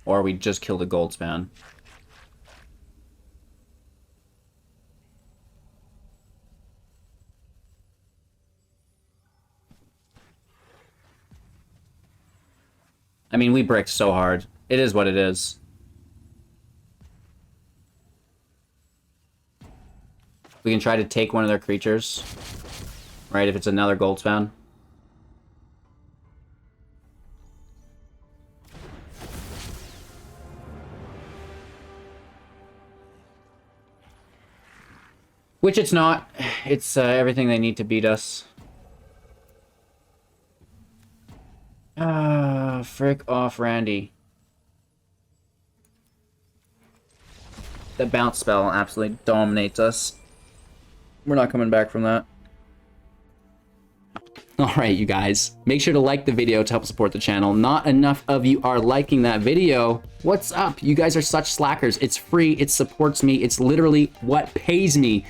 Or we just kill the gold span. I mean, we bricked so hard. It is what it is. We can try to take one of their creatures. Right, if it's another gold span. Which it's not. It's everything they need to beat us. Ah, frick off, Randy. The bounce spell absolutely dominates us. We're not coming back from that. Alright, you guys, make sure to like the video to help support the channel. Not enough of you are liking that video. What's up? You guys are such slackers. It's free, it supports me, it's literally what pays me.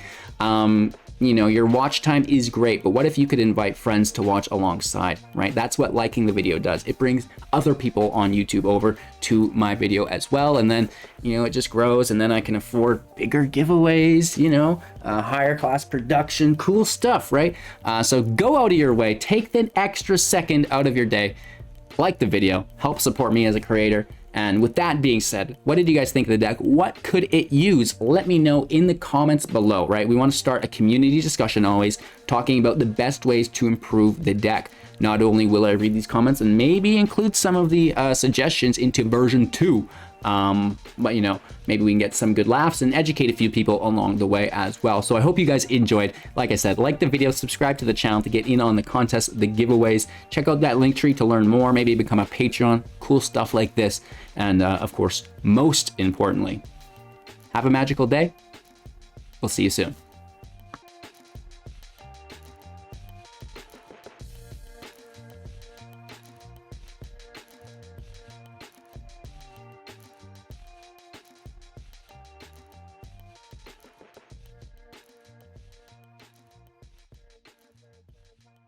You know, your watch time is great, but what if you could invite friends to watch alongside, right? That's what liking the video does. It brings other people on YouTube over to my video as well, and then, you know, it just grows, and then I can afford bigger giveaways, you know, higher class production, cool stuff, right? So go out of your way, take the extra second out of your day, like the video, help support me as a creator. And with that being said, what did you guys think of the deck? What could it use? Let me know in the comments below, right? We want to start a community discussion always, talking about the best ways to improve the deck. Not only will I read these comments and maybe include some of the suggestions into version 2, but you know, maybe we can get some good laughs and educate a few people along the way as well. So I hope you guys enjoyed. Like I said, like the video, subscribe to the channel to get in on the contests, the giveaways. Check out that link tree to learn more, maybe become a Patreon, cool stuff like this. And of course, most importantly, have a magical day. We'll see you soon.